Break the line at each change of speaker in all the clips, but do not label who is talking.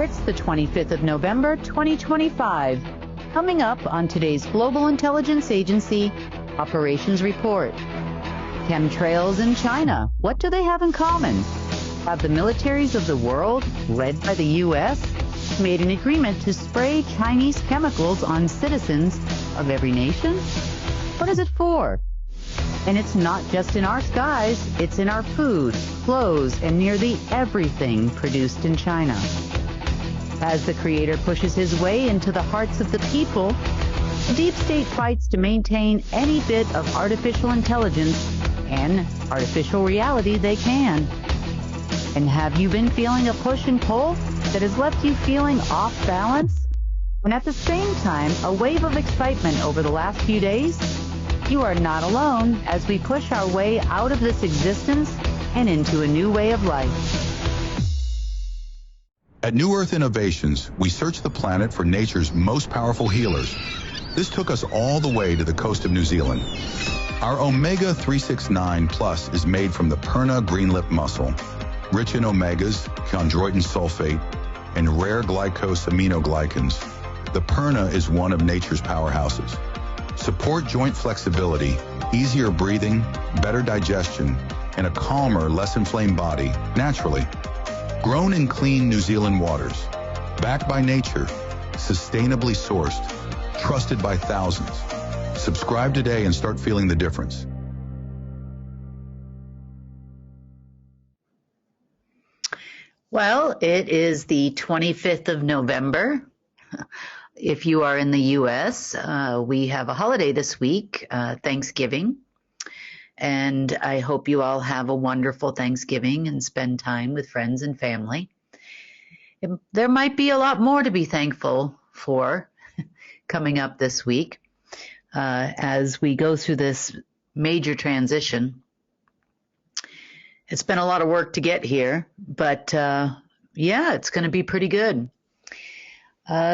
It's the 25th of November, 2025. Coming up on today's Global Intelligence Agency Operations Report. Chemtrails and China. What do they have in common? Have the militaries of the world, led by the U.S., made an agreement to spray Chinese chemicals on citizens of every nation? What is it for? And it's not just in our skies, it's in our food, clothes, and nearly everything produced in China. As the creator pushes his way into the hearts of the people, the deep state fights to maintain any bit of artificial intelligence and artificial reality they can. And have you been feeling a push and pull that has left you feeling off balance? And at the same time, a wave of excitement over the last few days? You are not alone as we push our way out of this existence and into a new way of life.
At New Earth Innovations, we search the planet for nature's most powerful healers. This took us all the way to the coast of New Zealand. Our Omega 369 Plus is made from the Perna greenlip mussel, rich in omegas, chondroitin sulfate, and rare glycose aminoglycans. The Perna is one of nature's powerhouses. Support joint flexibility, easier breathing, better digestion, and a calmer, less inflamed body naturally. Grown in clean New Zealand waters, backed by nature, sustainably sourced, trusted by thousands. Subscribe today and start feeling the difference.
Well, it is the 25th of November. If you are in the U.S., we have a holiday this week, Thanksgiving. And I hope you all have a wonderful Thanksgiving and spend time with friends and family. There might be a lot more to be thankful for coming up this week as we go through this major transition. It's been a lot of work to get here, but yeah, it's going to be pretty good.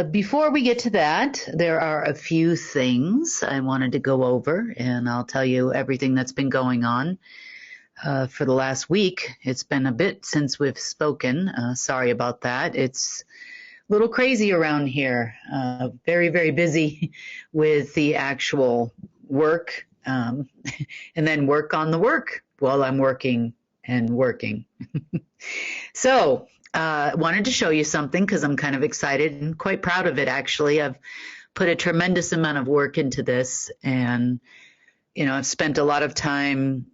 Before we get to that, there are a few things I wanted to go over, and I'll tell you everything that's been going on for the last week. It's been a bit since we've spoken. Sorry about that. It's a little crazy around here. Very, very busy with the actual work, and then work on the work while I'm working and working. So, wanted to show you something because I'm kind of excited and quite proud of it, actually. I've put a tremendous amount of work into this, and, I've spent a lot of time,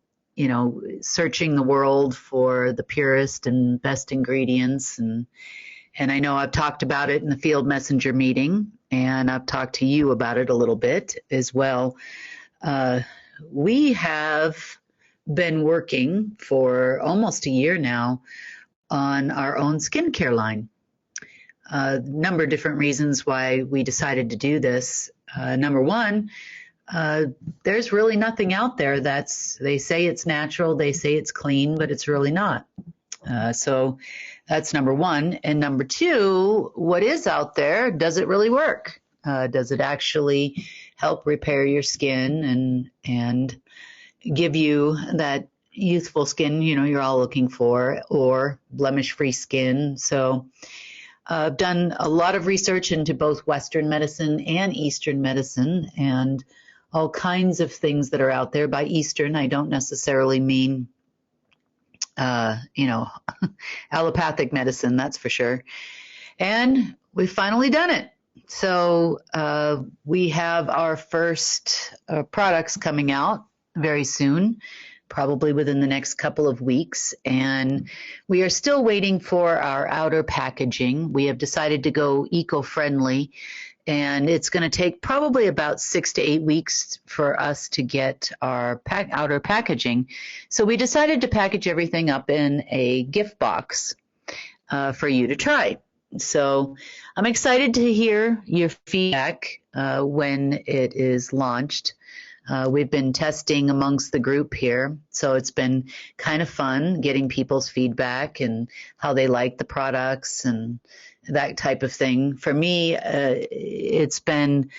searching the world for the purest and best ingredients. And I know I've talked about it in the field messenger meeting, and I've talked to you about it a little bit as well. We have been working for almost a year now on our own skincare line. A number of different reasons why we decided to do this. Number one, there's really nothing out there they say it's natural, they say it's clean, but it's really not. So that's number one. And number two, what is out there, does it really work? Does it actually help repair your skin and give you that youthful skin, you're all looking for, or blemish-free skin? So I've done a lot of research into both Western medicine and Eastern medicine and all kinds of things that are out there. By Eastern, I don't necessarily mean, allopathic medicine, that's for sure. And we've finally done it. So we have our first products coming out very soon, probably within the next couple of weeks. And we are still waiting for our outer packaging. We have decided to go eco-friendly, and it's going to take probably about 6 to 8 weeks for us to get our outer packaging. So we decided to package everything up in a gift box for you to try. So I'm excited to hear your feedback when it is launched. We've been testing amongst the group here, so it's been kind of fun getting people's feedback and how they like the products and that type of thing. For me, it's been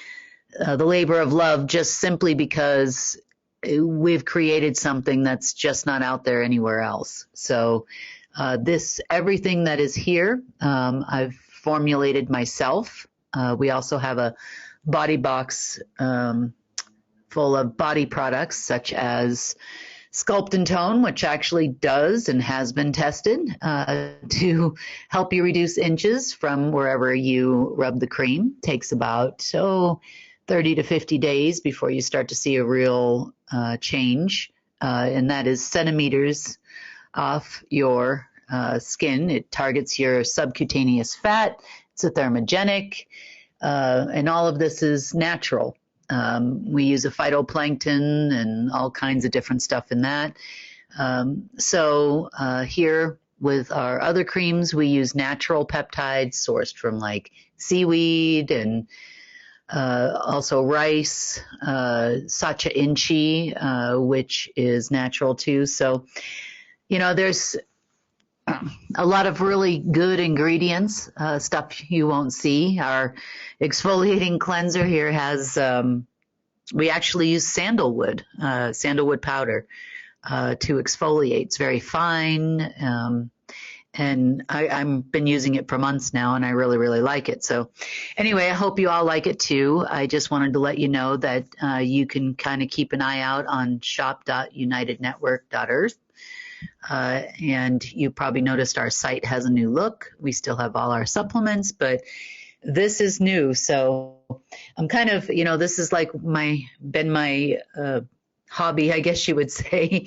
the labor of love, just simply because we've created something that's just not out there anywhere else. So everything that is here, I've formulated myself. We also have a body box full of body products such as Sculpt and Tone, which actually does and has been tested to help you reduce inches from wherever you rub the cream. Takes about 30 to 50 days before you start to see a real change, and that is centimeters off your skin. It targets your subcutaneous fat. It's a thermogenic, and all of this is natural. We use a phytoplankton and all kinds of different stuff in that. So here with our other creams, we use natural peptides sourced from like seaweed and also rice, sacha inchi, which is natural too. So, there's a lot of really good ingredients, stuff you won't see. Our exfoliating cleanser here has, we actually use sandalwood powder to exfoliate. It's very fine. And I've been using it for months now, and I really, really like it. So anyway, I hope you all like it too. I just wanted to let you know that you can kind of keep an eye out on shop.unitednetwork.earth. And you probably noticed our site has a new look. We still have all our supplements, but this is new. So I'm kind of, this is like my hobby, I guess you would say,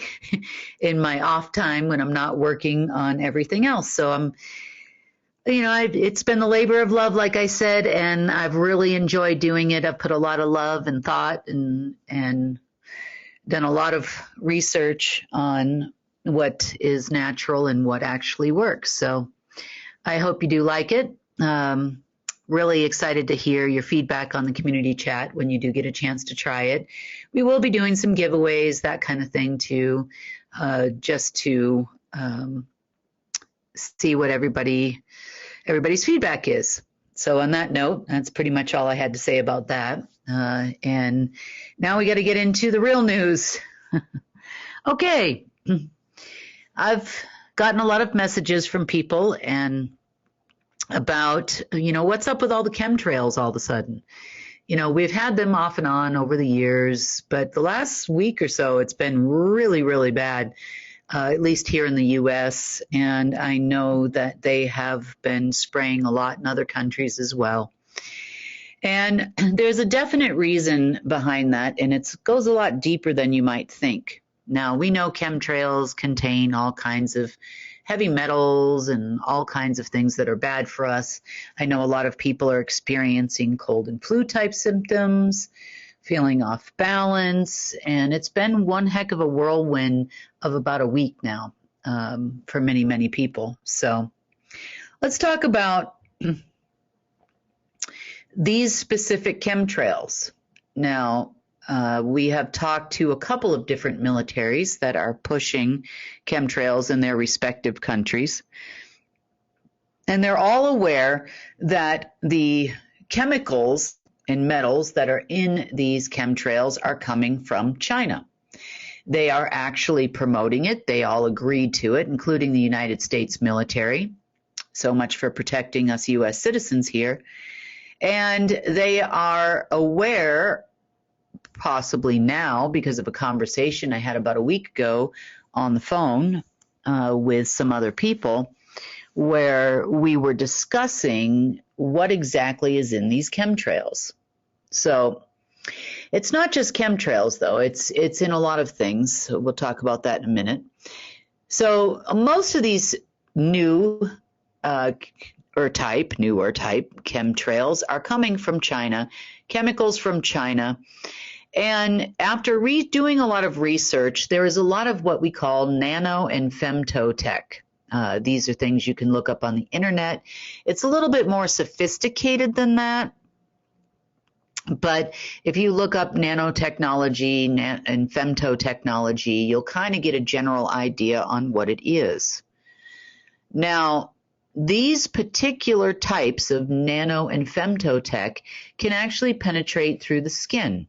in my off time when I'm not working on everything else. So it's been the labor of love, like I said, and I've really enjoyed doing it. I've put a lot of love and thought and done a lot of research on what is natural and what actually works. So I hope you do like it. Really excited to hear your feedback on the community chat when you do get a chance to try it. We will be doing some giveaways, that kind of thing too, just to see what everybody's feedback is. So on that note, that's pretty much all I had to say about that. And now we got to get into the real news. Okay. I've gotten a lot of messages from people and about, what's up with all the chemtrails all of a sudden. We've had them off and on over the years, but the last week or so, it's been really, really bad, at least here in the U.S. And I know that they have been spraying a lot in other countries as well. And there's a definite reason behind that, and it goes a lot deeper than you might think. Now, we know chemtrails contain all kinds of heavy metals and all kinds of things that are bad for us. I know a lot of people are experiencing cold and flu type symptoms, feeling off balance, and it's been one heck of a whirlwind of about a week now for many, many people. So let's talk about these specific chemtrails. Now, we have talked to a couple of different militaries that are pushing chemtrails in their respective countries. And they're all aware that the chemicals and metals that are in these chemtrails are coming from China. They are actually promoting it. They all agreed to it, including the United States military. So much for protecting us U.S. citizens here. And they are aware, possibly now, because of a conversation I had about a week ago on the phone with some other people, where we were discussing what exactly is in these chemtrails. So it's not just chemtrails, though. It's in a lot of things. So we'll talk about that in a minute. So most of these newer type chemtrails are coming from China, chemicals from China. And after doing a lot of research, there is a lot of what we call nano and femtotech. These are things you can look up on the internet. It's a little bit more sophisticated than that. But if you look up nanotechnology and femtotechnology, you'll kind of get a general idea on what it is. Now, these particular types of nano and femtotech can actually penetrate through the skin.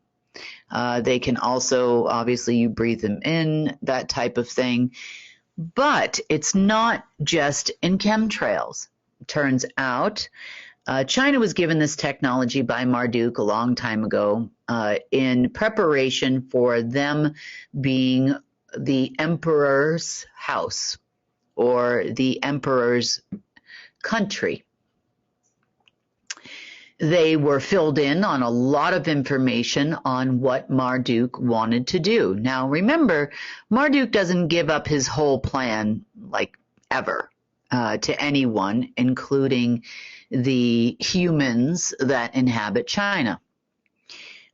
They can also, obviously, you breathe them in, that type of thing. But it's not just in chemtrails. It turns out China was given this technology by Marduk a long time ago in preparation for them being the emperor's house or the emperor's country. They were filled in on a lot of information on what Marduk wanted to do. Now, remember, Marduk doesn't give up his whole plan, like, ever, to anyone, including the humans that inhabit China.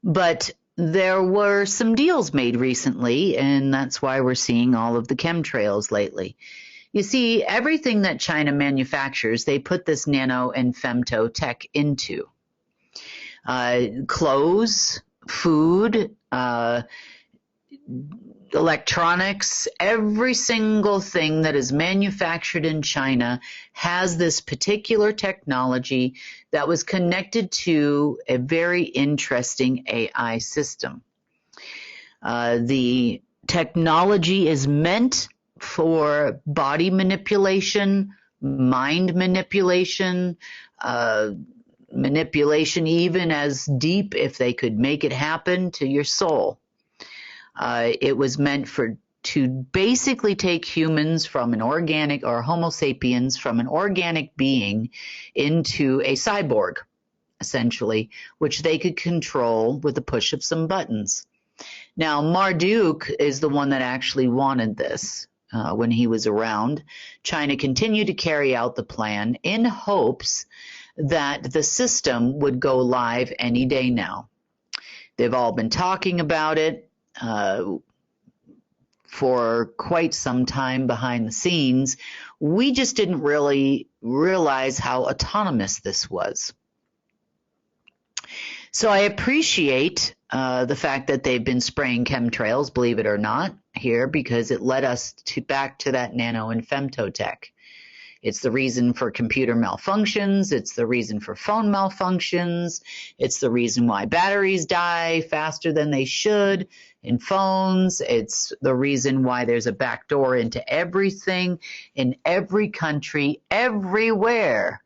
But there were some deals made recently, and that's why we're seeing all of the chemtrails lately. You see, everything that China manufactures, they put this nano and femto tech into. Clothes, food, electronics, every single thing that is manufactured in China has this particular technology that was connected to a very interesting AI system. The technology is meant for body manipulation, mind manipulation, manipulation even as deep, if they could make it happen, to your soul. It was meant to basically take humans from an organic, or Homo sapiens, from an organic being into a cyborg, essentially, which they could control with the push of some buttons. Now, Marduk is the one that actually wanted this when he was around. China continued to carry out the plan in hopes that the system would go live any day now. They've all been talking about it for quite some time behind the scenes. We just didn't really realize how autonomous this was. So I appreciate the fact that they've been spraying chemtrails, believe it or not, here, because it led us back to that nano and femto tech. It's the reason for computer malfunctions. It's the reason for phone malfunctions. It's the reason why batteries die faster than they should in phones. It's the reason why there's a backdoor into everything in every country, everywhere,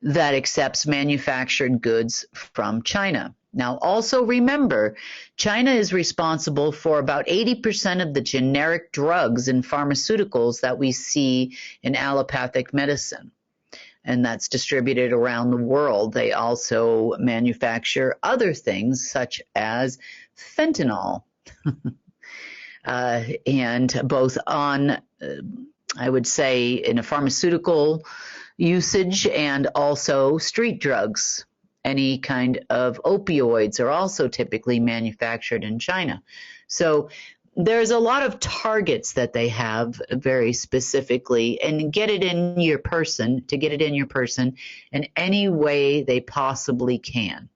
that accepts manufactured goods from China. Now, also remember, China is responsible for about 80% of the generic drugs and pharmaceuticals that we see in allopathic medicine, and that's distributed around the world. They also manufacture other things such as fentanyl, and both on, I would say, in a pharmaceutical usage and also street drugs. Any kind of opioids are also typically manufactured in China. So there's a lot of targets that they have very specifically, and to get it in your person in any way they possibly can.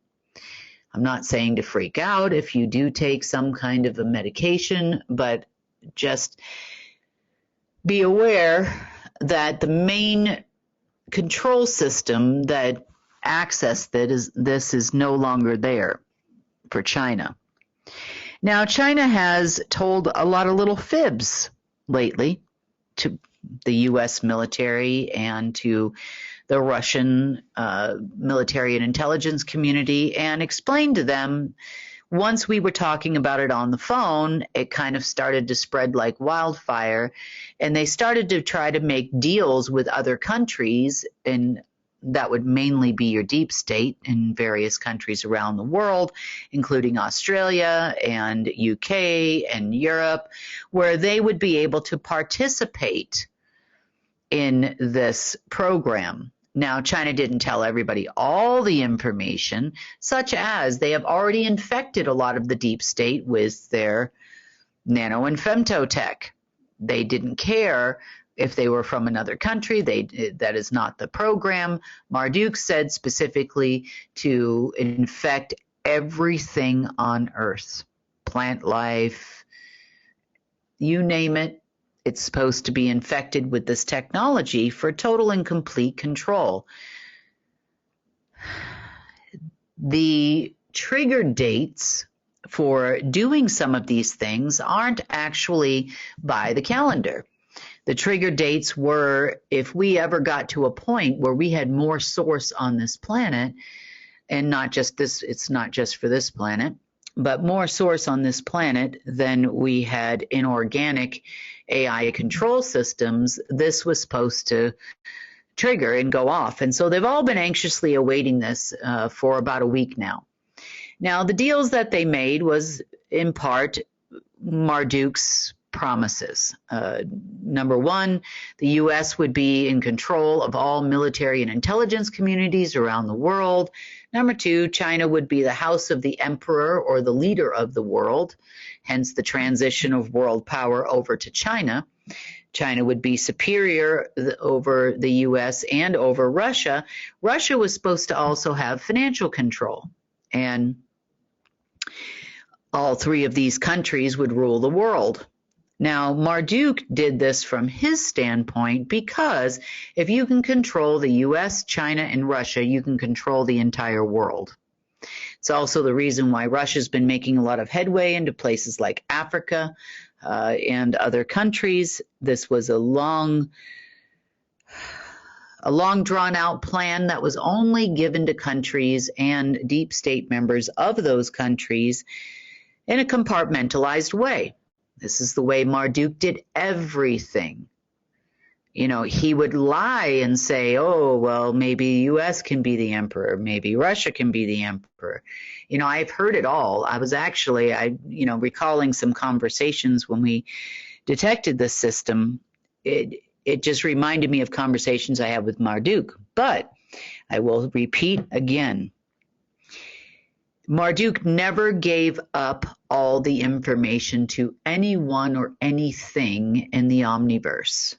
I'm not saying to freak out if you do take some kind of a medication, but just be aware that the main control system that access this is no longer there for China. Now, China has told a lot of little fibs lately to the U.S. military and to the Russian military and intelligence community, and explained to them, once we were talking about it on the phone, it kind of started to spread like wildfire, and they started to try to make deals with other countries, and that would mainly be your deep state in various countries around the world, including Australia and UK and Europe, where they would be able to participate in this program. Now, China didn't tell everybody all the information, such as they have already infected a lot of the deep state with their nano and femto tech. They didn't care if they were from another country. That is not the program. Marduk said specifically to infect everything on Earth, plant life, you name it. It's supposed to be infected with this technology for total and complete control. The trigger dates for doing some of these things aren't actually by the calendar. The trigger dates were if we ever got to a point where we had more source on this planet, and not just this, it's not just for this planet, but more source on this planet than we had inorganic AI control systems, this was supposed to trigger and go off. And so they've all been anxiously awaiting this for about a week now. Now, the deals that they made was in part Marduk's promises. Number one, the U.S. would be in control of all military and intelligence communities around the world. Number two, China would be the house of the emperor or the leader of the world, hence the transition of world power over to China. China would be superior over the U.S. and over Russia. Russia was supposed to also have financial control, and all three of these countries would rule the world. Now, Marduk did this from his standpoint because if you can control the U.S., China, and Russia, you can control the entire world. It's also the reason why Russia's been making a lot of headway into places like Africa and other countries. This was a long drawn-out plan that was only given to countries and deep state members of those countries in a compartmentalized way. This is the way Marduk did everything. You know, he would lie and say, oh, well, maybe U.S. can be the emperor, maybe Russia can be the emperor. You know, I've heard it all. I was actually, recalling some conversations when we detected this system. It just reminded me of conversations I had with Marduk. But I will repeat again. Marduk never gave up all the information to anyone or anything in the omniverse.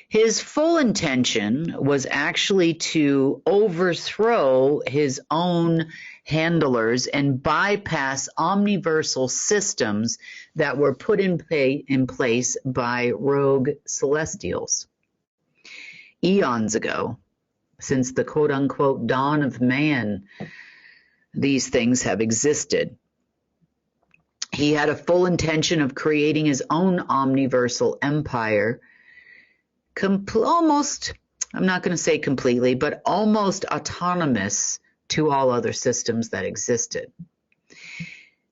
His full intention was actually to overthrow his own handlers and bypass omniversal systems that were put in place by rogue celestials eons ago. Since the quote-unquote dawn of man, these things have existed. He had a full intention of creating his own omniversal empire, almost, I'm not going to say completely, but almost autonomous to all other systems that existed.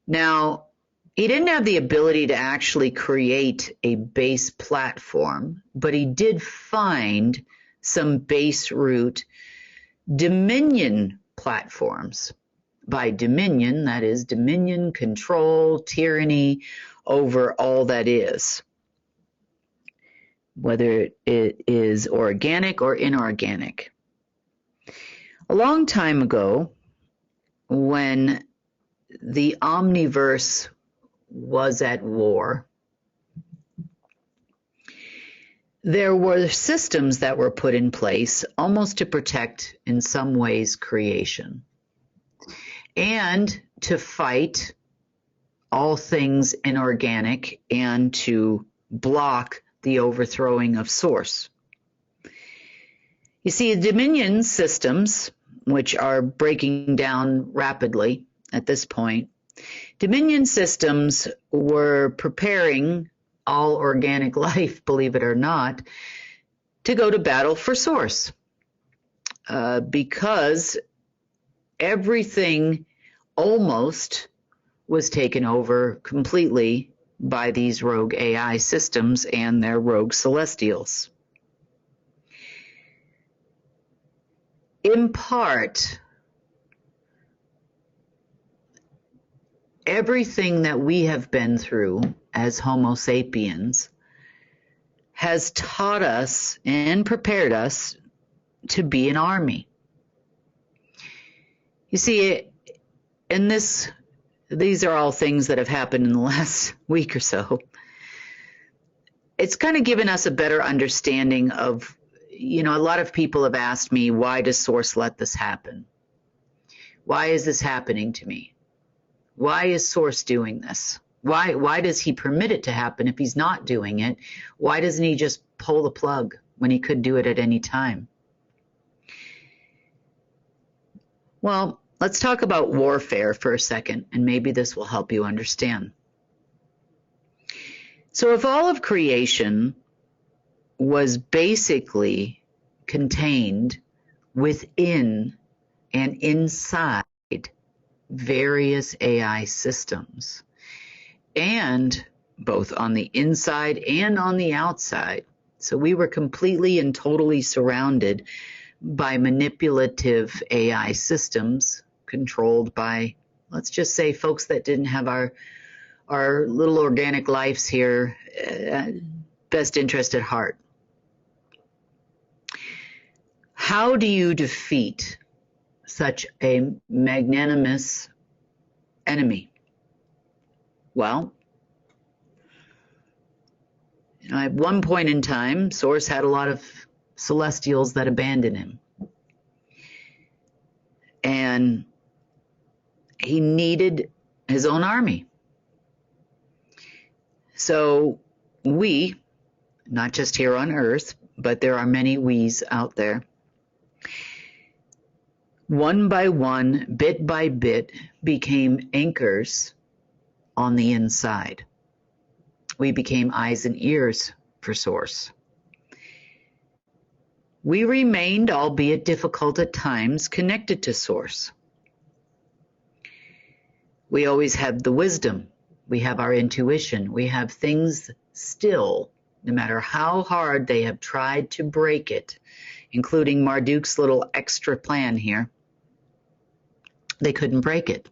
Now, he didn't have the ability to actually create a base platform, but he did find some base root dominion platforms. By dominion, that is dominion, control, tyranny over all that is, whether it is organic or inorganic. A long time ago, when the omniverse was at war, there were systems that were put in place almost to protect, in some ways, creation, and to fight all things inorganic and to block the overthrowing of source. You see, dominion systems, which are breaking down rapidly at this point, dominion systems were preparing all organic life, believe it or not, to go to battle for source, because everything almost was taken over completely by these rogue AI systems and their rogue celestials. In part, everything that we have been through as Homo sapiens has taught us and prepared us to be an army. You see, in these are all things that have happened in the last week or so. It's kind of given us a better understanding of, a lot of people have asked me, why does Source let this happen? Why is this happening to me? Why is Source doing this? Why does he permit it to happen if he's not doing it? Why doesn't he just pull the plug when he could do it at any time? Well, let's talk about warfare for a second, and maybe this will help you understand. So if all of creation was basically contained within and inside various AI systems, and both on the inside and on the outside, so we were completely and totally surrounded by manipulative AI systems controlled by, let's just say, folks that didn't have our little organic lives here best interest at heart. How do you defeat such a magnanimous enemy? Well, at one point in time, Source had a lot of celestials that abandoned him. And he needed his own army. So we, not just here on Earth, but there are many we's out there, one by one, bit by bit, became anchors on the inside. We became eyes and ears for Source. We remained, albeit difficult at times, connected to Source. We always have the wisdom. We have our intuition. We have things still, no matter how hard they have tried to break it, including Marduk's little extra plan here. They couldn't break it.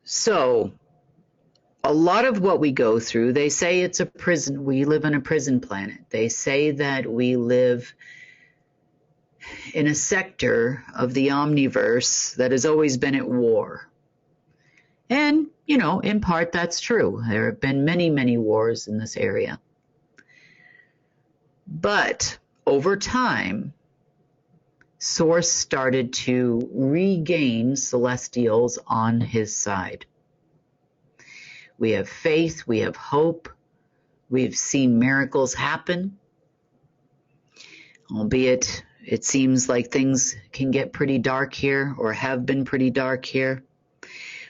So, a lot of what we go through, they say it's a prison. We live on a prison planet. They say that we live in a sector of the omniverse that has always been at war. And, in part that's true. There have been many, many wars in this area. But over time, Source started to regain celestials on his side. We have faith, we have hope, we've seen miracles happen, albeit it seems like things can get pretty dark here or have been pretty dark here.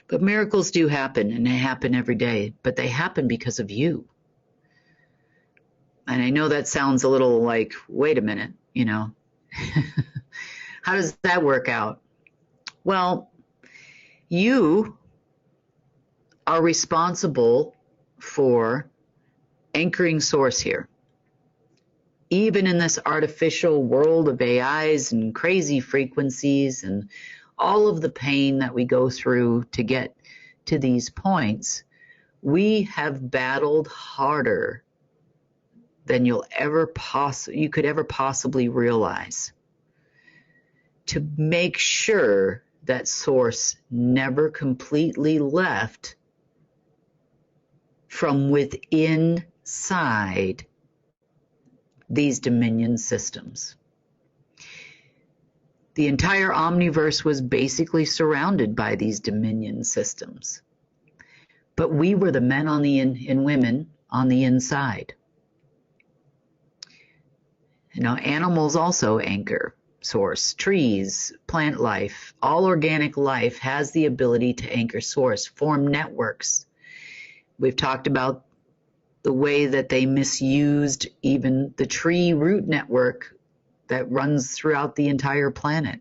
But miracles do happen, and they happen every day, but they happen because of you. And I know that sounds a little like, wait a minute, how does that work out? Well, you are responsible for anchoring Source here. Even in this artificial world of AIs and crazy frequencies and all of the pain that we go through to get to these points, we have battled harder than you could ever possibly realize to make sure that Source never completely left from within inside these dominion systems. The entire omniverse was basically surrounded by these dominion systems. But we were the men and women on the inside. Animals also anchor Source. Trees, plant life, all organic life has the ability to anchor Source, form networks. We've talked about the way that they misused even the tree root network that runs throughout the entire planet.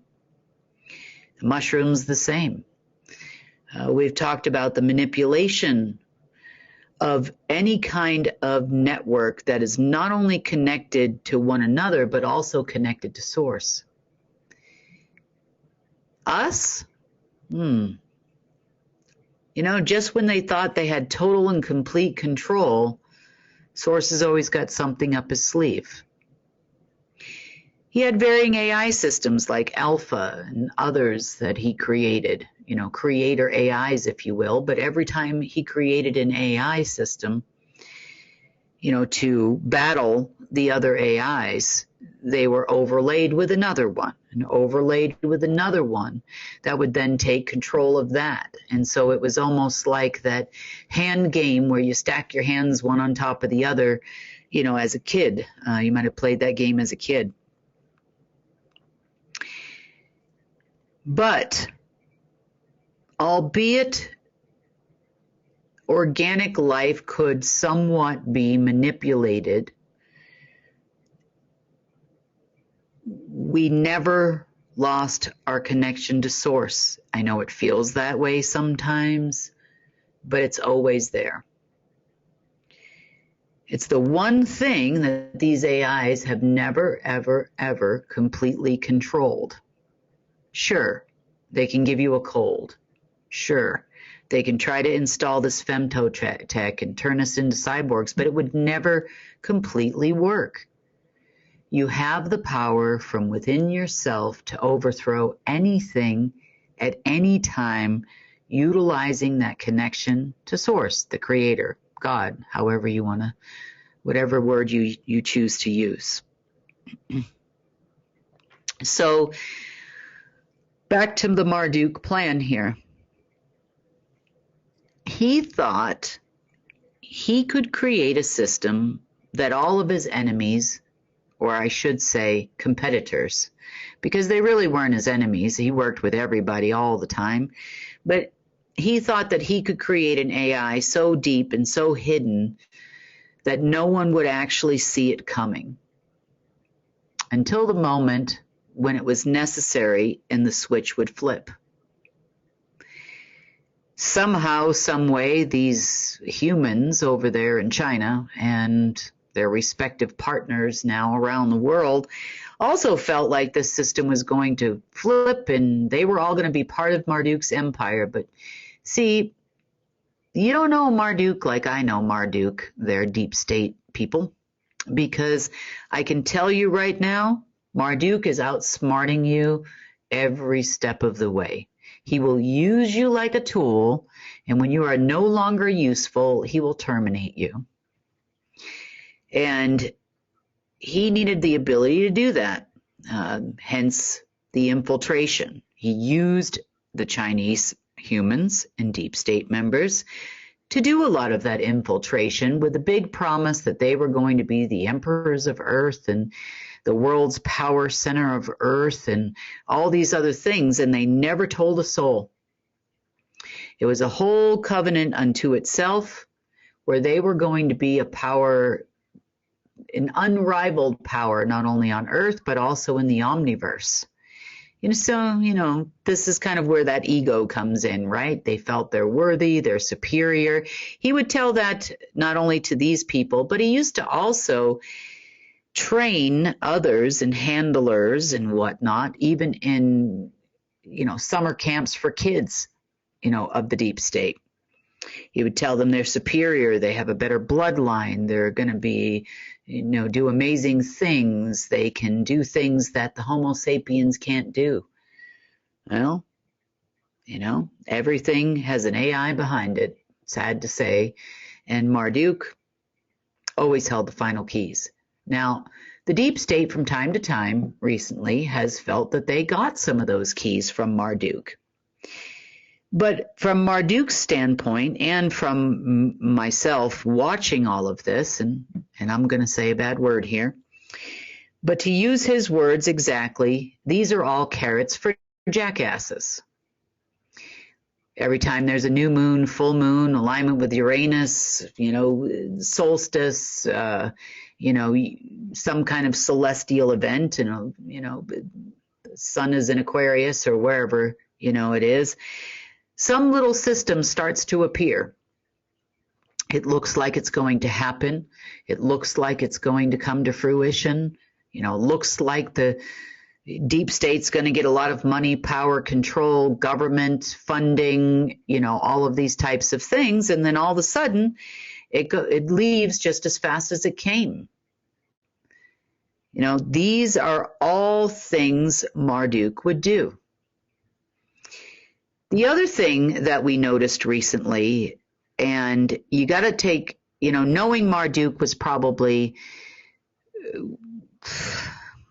Mushrooms, the same. We've talked about the manipulation of any kind of network that is not only connected to one another, but also connected to Source. Us? Just when they thought they had total and complete control, Source has always got something up his sleeve. He had varying AI systems like Alpha and others that he created, creator AIs, if you will. But every time he created an AI system, to battle the other AIs, they were overlaid with another one and overlaid with another one that would then take control of that. And so it was almost like that hand game where you stack your hands one on top of the other, as a kid. You might have played that game as a kid. But albeit organic life could somewhat be manipulated, we never lost our connection to source. I know it feels that way sometimes, but it's always there. It's the one thing that these AIs have never, ever, ever completely controlled. Sure, they can give you a cold. Sure, they can try to install this femto tech and turn us into cyborgs, but it would never completely work. You have the power from within yourself to overthrow anything at any time, utilizing that connection to source, the creator, God, however you want to, whatever word you choose to use. So back to the Marduk plan here. He thought he could create a system that all of his enemies, or I should say competitors, because they really weren't his enemies. He worked with everybody all the time. But he thought that he could create an AI so deep and so hidden that no one would actually see it coming until the moment when it was necessary and the switch would flip. Somehow, some way, these humans over there in China and their respective partners now around the world also felt like this system was going to flip and they were all going to be part of Marduk's empire. But see, you don't know Marduk like I know Marduk. They're deep state people, because I can tell you right now, Marduk is outsmarting you every step of the way. He will use you like a tool, and when you are no longer useful, he will terminate you. And he needed the ability to do that, hence the infiltration. He used the Chinese humans and deep state members to do a lot of that infiltration with the big promise that they were going to be the emperors of Earth and the world's power center of Earth and all these other things, and they never told a soul. It was a whole covenant unto itself where they were going to be a power, an unrivaled power, not only on Earth, but also in the omniverse. So, this is kind of where that ego comes in, right? They felt they're worthy, they're superior. He would tell that not only to these people, but he used to also train others and handlers and whatnot, even in, summer camps for kids, of the deep state. He would tell them they're superior, they have a better bloodline, they're going to be, do amazing things, they can do things that the Homo sapiens can't do. Well, everything has an AI behind it, sad to say, and Marduk always held the final keys. Now, the deep state from time to time recently has felt that they got some of those keys from Marduk. But from Marduk's standpoint and from myself watching all of this, and I'm going to say a bad word here, but to use his words exactly, these are all carrots for jackasses. Every time there's a new moon, full moon, alignment with Uranus, solstice, some kind of celestial event, the sun is in Aquarius or wherever, it is, some little system starts to appear. It looks like it's going to happen. It looks like it's going to come to fruition. Looks like the deep state's going to get a lot of money, power, control, government, funding, all of these types of things. And then all of a sudden, it leaves just as fast as it came. These are all things Marduk would do. The other thing that we noticed recently, and you got to take, knowing Marduk was probably,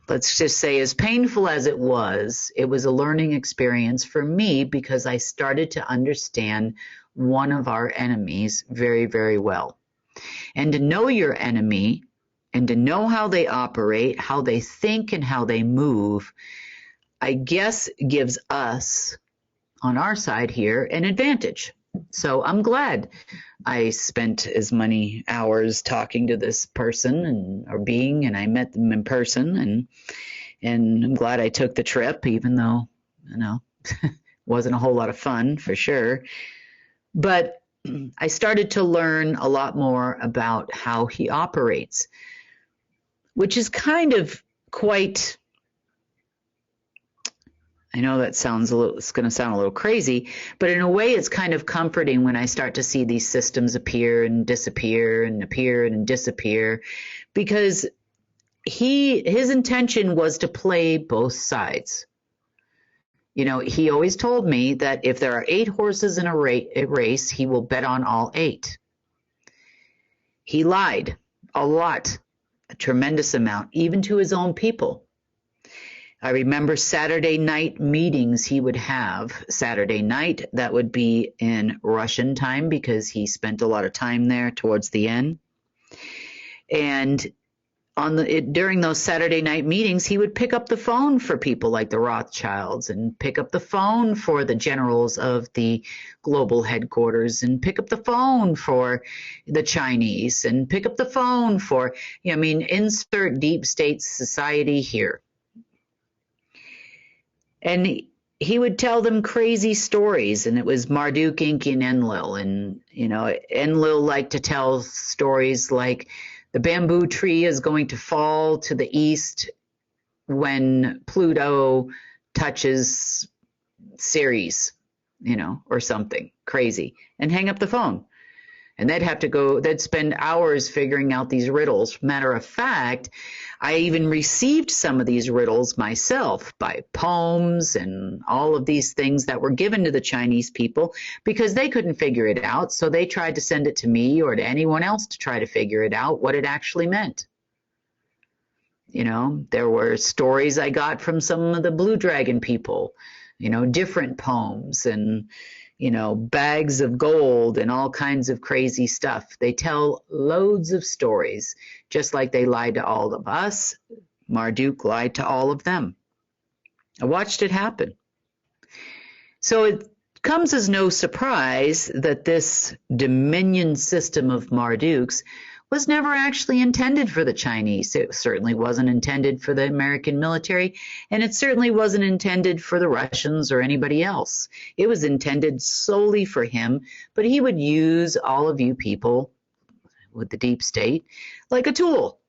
let's just say, as painful as it was a learning experience for me because I started to understand one of our enemies very, very well. And to know your enemy and to know how they operate, how they think and how they move, I guess gives us on our side here an advantage. So I'm glad I spent as many hours talking to this person or being, and I met them in person, and I'm glad I took the trip, even though, wasn't a whole lot of fun for sure. But I started to learn a lot more about how he operates, which is kind of quite, I know that it's going to sound a little crazy, but in a way it's kind of comforting when I start to see these systems appear and disappear and appear and disappear, because his intention was to play both sides. He always told me that if there are 8 horses in a race, he will bet on all 8. He lied a lot, a tremendous amount, even to his own people. I remember Saturday night meetings he would have. Saturday night, that would be in Russian time because he spent a lot of time there towards the end. And during those Saturday night meetings, he would pick up the phone for people like the Rothschilds, and pick up the phone for the generals of the global headquarters, and pick up the phone for the Chinese, and pick up the phone for, insert deep state society here. And he would tell them crazy stories, and it was Marduk, Inc. and Enlil. And, Enlil liked to tell stories like the bamboo tree is going to fall to the east when Pluto touches Ceres, or something crazy, and hang up the phone. And they'd spend hours figuring out these riddles. Matter of fact, I even received some of these riddles myself by poems and all of these things that were given to the Chinese people because they couldn't figure it out. So they tried to send it to me or to anyone else to try to figure it out, what it actually meant. There were stories I got from some of the Blue Dragon people, different poems and, bags of gold and all kinds of crazy stuff. They tell loads of stories, just like they lied to all of us. Marduk lied to all of them. I watched it happen. So it comes as no surprise that this dominion system of Marduk's was never actually intended for the Chinese. It certainly wasn't intended for the American military, and it certainly wasn't intended for the Russians or anybody else. It was intended solely for him, but he would use all of you people with the deep state like a tool.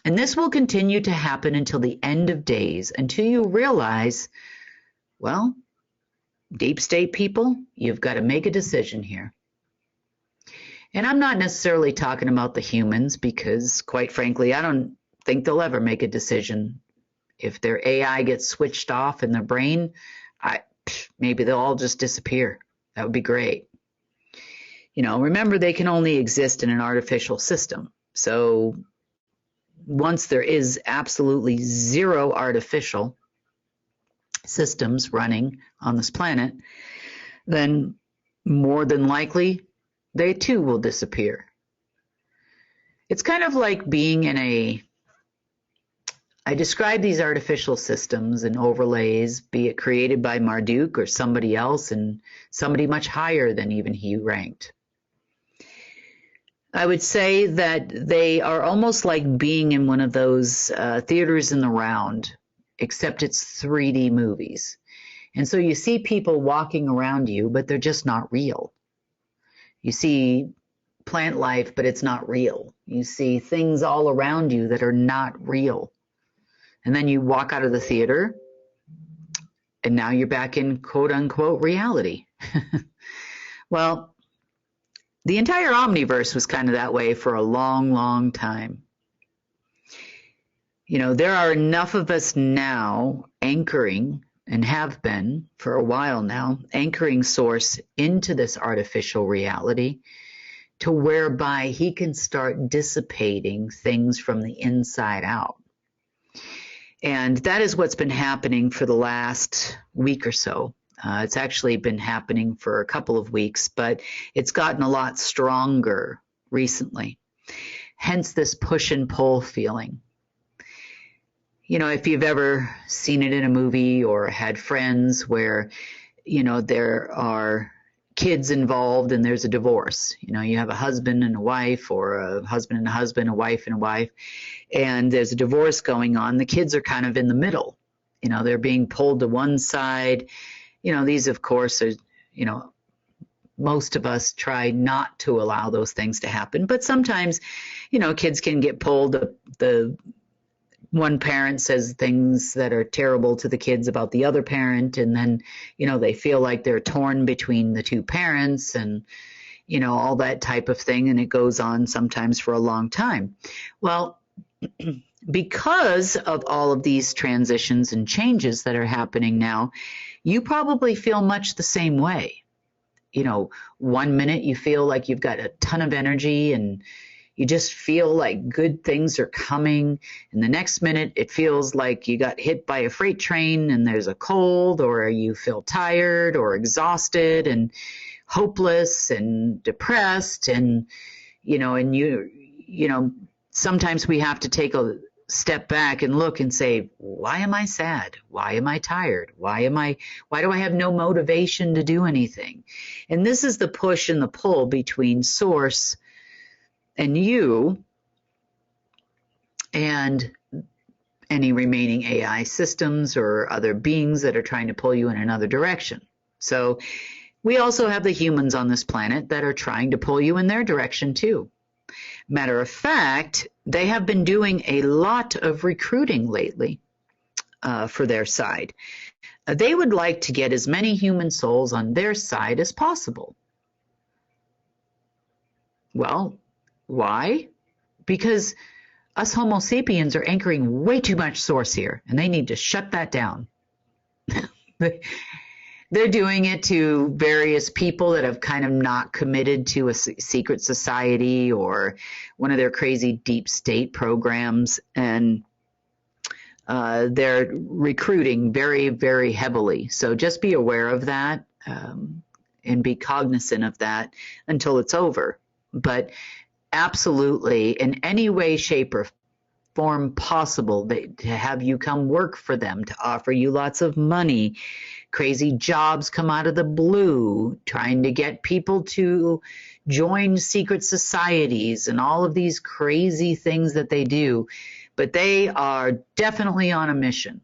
And this will continue to happen until the end of days, until you realize, well, deep state people, you've got to make a decision here. And I'm not necessarily talking about the humans because, quite frankly, I don't think they'll ever make a decision. If their AI gets switched off in their brain, maybe they'll all just disappear. That would be great. Remember, they can only exist in an artificial system. So once there is absolutely zero artificial systems running on this planet, then more than likely, they too will disappear. It's kind of like being in I describe these artificial systems and overlays, be it created by Marduk or somebody else, and somebody much higher than even he ranked. I would say that they are almost like being in one of those theaters in the round, except it's 3D movies. And so you see people walking around you, but they're just not real. You see plant life, but it's not real. You see things all around you that are not real. And then you walk out of the theater, and now you're back in quote-unquote reality. Well, the entire omniverse was kind of that way for a long, long time. There are enough of us now anchoring, and have been for a while now, anchoring Source into this artificial reality to whereby he can start dissipating things from the inside out. And that is what's been happening for the last week or so. It's actually been happening for a couple of weeks, but it's gotten a lot stronger recently. Hence this push and pull feeling. If you've ever seen it in a movie or had friends where, there are kids involved and there's a divorce. You have a husband and a wife, or a husband and a husband, a wife and a wife, and there's a divorce going on. The kids are kind of in the middle. They're being pulled to one side. These, of course, are, most of us try not to allow those things to happen. But sometimes, kids can get pulled. The one parent says things that are terrible to the kids about the other parent, and then, they feel like they're torn between the two parents, and, all that type of thing, and it goes on sometimes for a long time. Well, because of all of these transitions and changes that are happening now, you probably feel much the same way. 1 minute you feel like you've got a ton of energy and you just feel like good things are coming. And the next minute it feels like you got hit by a freight train and there's a cold, or you feel tired or exhausted and hopeless and depressed. And, sometimes we have to take a step back and look and say, why am I sad? Why am I tired? Why do I have no motivation to do anything? And this is the push and the pull between source and you and any remaining AI systems or other beings that are trying to pull you in another direction. So we also have the humans on this planet that are trying to pull you in their direction too. Matter of fact, they have been doing a lot of recruiting lately for their side. They would like to get as many human souls on their side as possible. Well, why? Because us Homo sapiens are anchoring way too much source here, and they need to shut that down. They're doing it to various people that have kind of not committed to a secret society or one of their crazy deep state programs, and they're recruiting very, very heavily. So just be aware of that and be cognizant of that until it's over. But absolutely, in any way, shape, or form possible, to have you come work for them, to offer you lots of money, crazy jobs come out of the blue, trying to get people to join secret societies and all of these crazy things that they do. But they are definitely on a mission.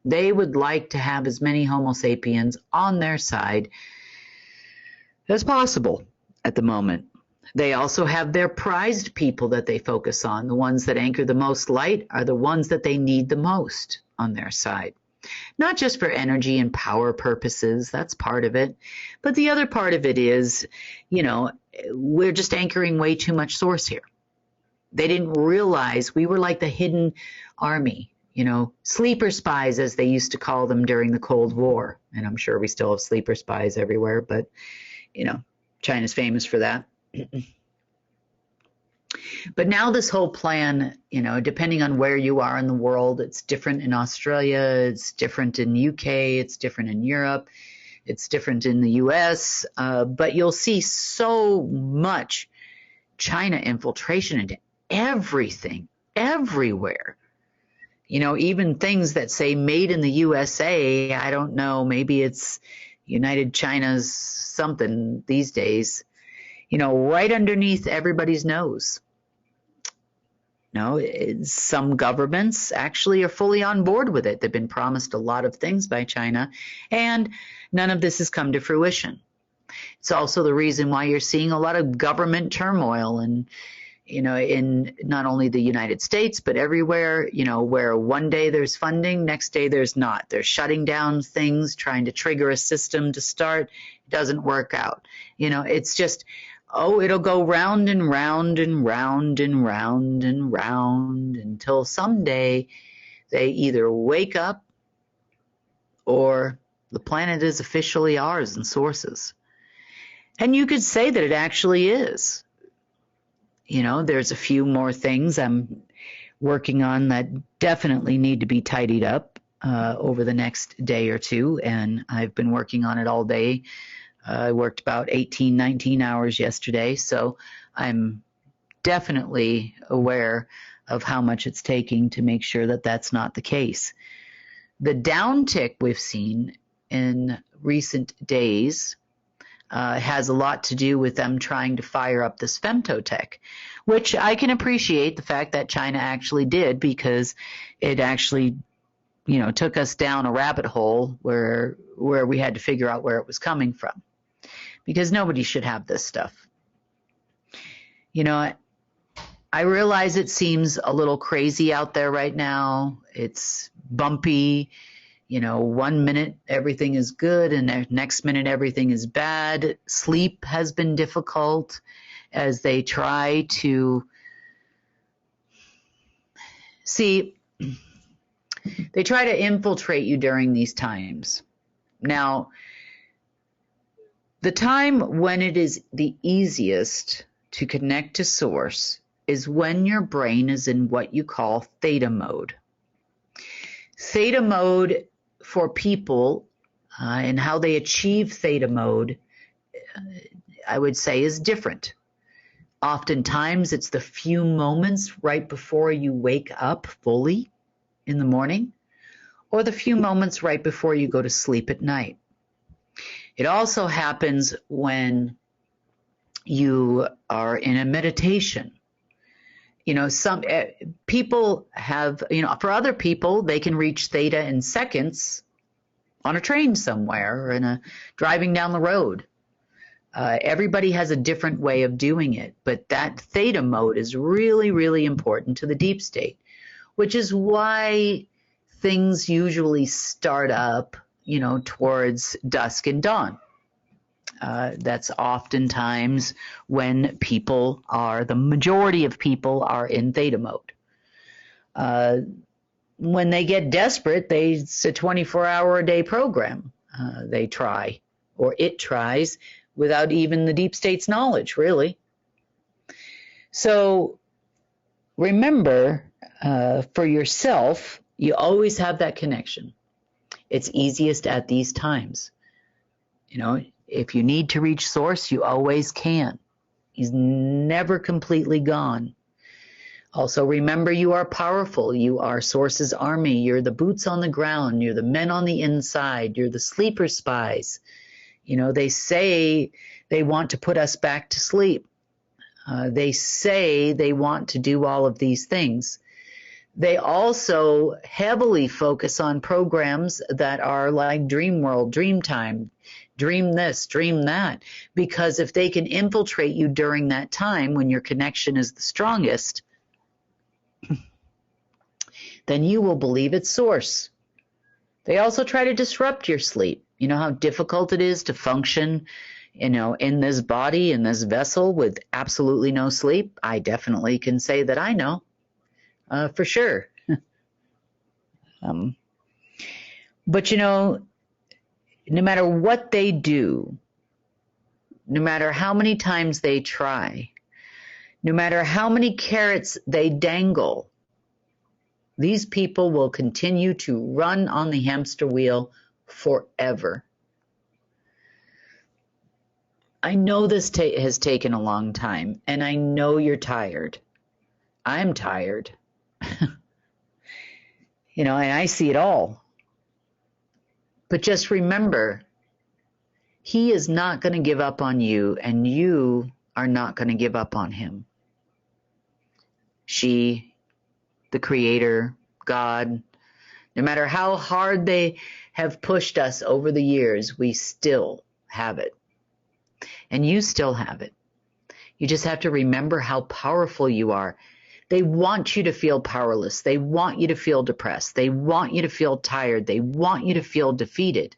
They would like to have as many Homo sapiens on their side as possible at the moment. They also have their prized people that they focus on. The ones that anchor the most light are the ones that they need the most on their side. Not just for energy and power purposes, that's part of it. But the other part of it is, we're just anchoring way too much source here. They didn't realize we were like the hidden army, sleeper spies, as they used to call them during the Cold War. And I'm sure we still have sleeper spies everywhere, but, China's famous for that. But now this whole plan, depending on where you are in the world, it's different in Australia, it's different in UK, it's different in Europe, it's different in the US, but you'll see so much China infiltration into everything, everywhere. Even things that say made in the USA, I don't know, maybe it's United China's something these days, right underneath everybody's nose. Some governments actually are fully on board with it. They've been promised a lot of things by China, and none of this has come to fruition. It's also the reason why you're seeing a lot of government turmoil and, in not only the United States, but everywhere, where one day there's funding, next day there's not. They're shutting down things, trying to trigger a system to start. It doesn't work out. It's just, it'll go round and round and round and round and round until someday they either wake up or the planet is officially ours in sources. And you could say that it actually is. There's a few more things I'm working on that definitely need to be tidied up over the next day or two, and I've been working on it all day. I worked about 18, 19 hours yesterday, so I'm definitely aware of how much it's taking to make sure that that's not the case. The downtick we've seen in recent days, has a lot to do with them trying to fire up this femtotech, which I can appreciate the fact that China actually did, because it actually, took us down a rabbit hole where we had to figure out where it was coming from, because nobody should have this stuff. I realize it seems a little crazy out there right now. It's bumpy. 1 minute everything is good and the next minute everything is bad. Sleep has been difficult as they try to infiltrate you during these times. Now, the time when it is the easiest to connect to source is when your brain is in what you call theta mode. Theta mode for people and how they achieve theta mode, I would say, is different. Oftentimes, it's the few moments right before you wake up fully in the morning, or the few moments right before you go to sleep at night. It also happens when you are in a meditation. Some people have, for other people, they can reach theta in seconds on a train somewhere or driving down the road. Everybody has a different way of doing it, but that theta mode is really, really important to the deep state, which is why things usually start up, towards dusk and dawn. That's oftentimes when the majority of people are in theta mode. When they get desperate, it's a 24-hour-a-day program. They try, or it tries, without even the deep state's knowledge, really. So remember, for yourself, you always have that connection. It's easiest at these times. If you need to reach source, you always can. He's never completely gone. Also, remember, you are powerful. You are Source's army. You're the boots on the ground. You're the men on the inside. You're the sleeper spies. They say they want to put us back to sleep. They say they want to do all of these things. They also heavily focus on programs that are like Dream World, Dreamtime, Dream this, Dream that, because if they can infiltrate you during that time when your connection is the strongest, then you will believe it's source. They also try to disrupt your sleep. You know how difficult it is to function, in this body, in this vessel with absolutely no sleep? I definitely can say that I know. For sure. But no matter what they do, no matter how many times they try, no matter how many carrots they dangle, these people will continue to run on the hamster wheel forever. I know this has taken a long time, and I know you're tired. I'm tired. And I see it all. But just remember, he is not going to give up on you, and you are not going to give up on him. She, the Creator, God, no matter how hard they have pushed us over the years, we still have it. And you still have it. You just have to remember how powerful you are. They want you to feel powerless. They want you to feel depressed. They want you to feel tired. They want you to feel defeated.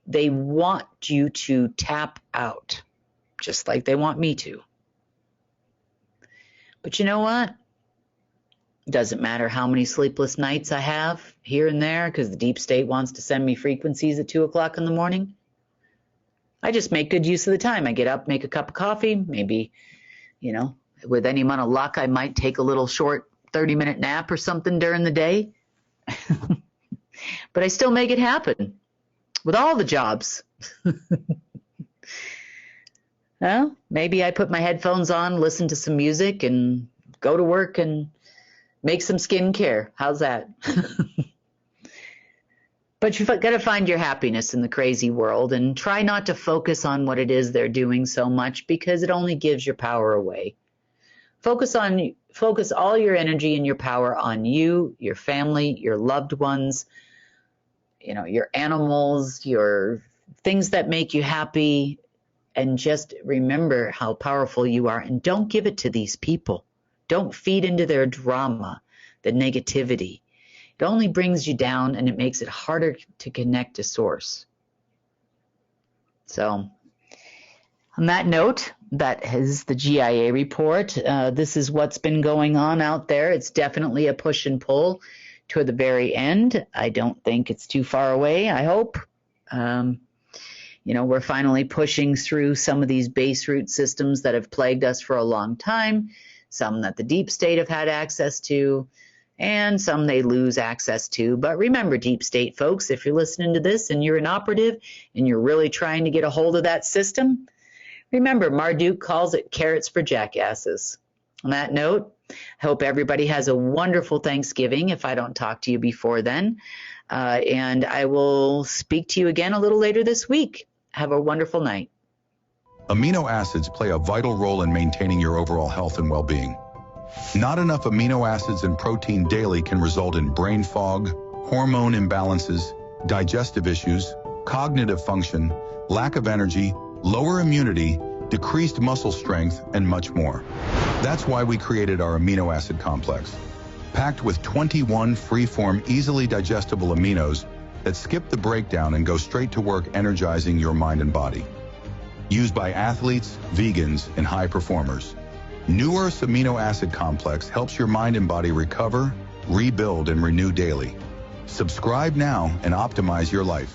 They want you to tap out, just like they want me to. But you know what? It doesn't matter how many sleepless nights I have here and there because the deep state wants to send me frequencies at 2 o'clock in the morning. I just make good use of the time. I get up, make a cup of coffee, maybe, with any amount of luck, I might take a little short 30-minute nap or something during the day. But I still make it happen with all the jobs. Well, maybe I put my headphones on, listen to some music, and go to work and make some skincare. How's that? But you've got to find your happiness in the crazy world and try not to focus on what it is they're doing so much, because it only gives your power away. Focus all your energy and your power on you, your family, your loved ones, your animals, your things that make you happy, and just remember how powerful you are, and don't give it to these people. Don't feed into their drama, the negativity. It only brings you down, and it makes it harder to connect to source. So on that note, that is the GIA report. This is what's been going on out there. It's definitely a push and pull toward the very end. I don't think it's too far away, I hope. We're finally pushing through some of these base root systems that have plagued us for a long time, some that the deep state have had access to, and some they lose access to. But remember, deep state folks, if you're listening to this and you're an operative and you're really trying to get a hold of that system, remember, Marduk calls it carrots for jackasses. On that note, I hope everybody has a wonderful Thanksgiving if I don't talk to you before then. And I will speak to you again a little later this week. Have a wonderful night.
Amino acids play a vital role in maintaining your overall health and well-being. Not enough amino acids and protein daily can result in brain fog, hormone imbalances, digestive issues, cognitive function, lack of energy, lower immunity, decreased muscle strength, and much more. That's why we created our amino acid complex, packed with 21 free-form, easily digestible aminos that skip the breakdown and go straight to work energizing your mind and body. Used by athletes, vegans, and high performers, New Earth's amino acid complex helps your mind and body recover, rebuild, and renew daily. Subscribe now and optimize your life.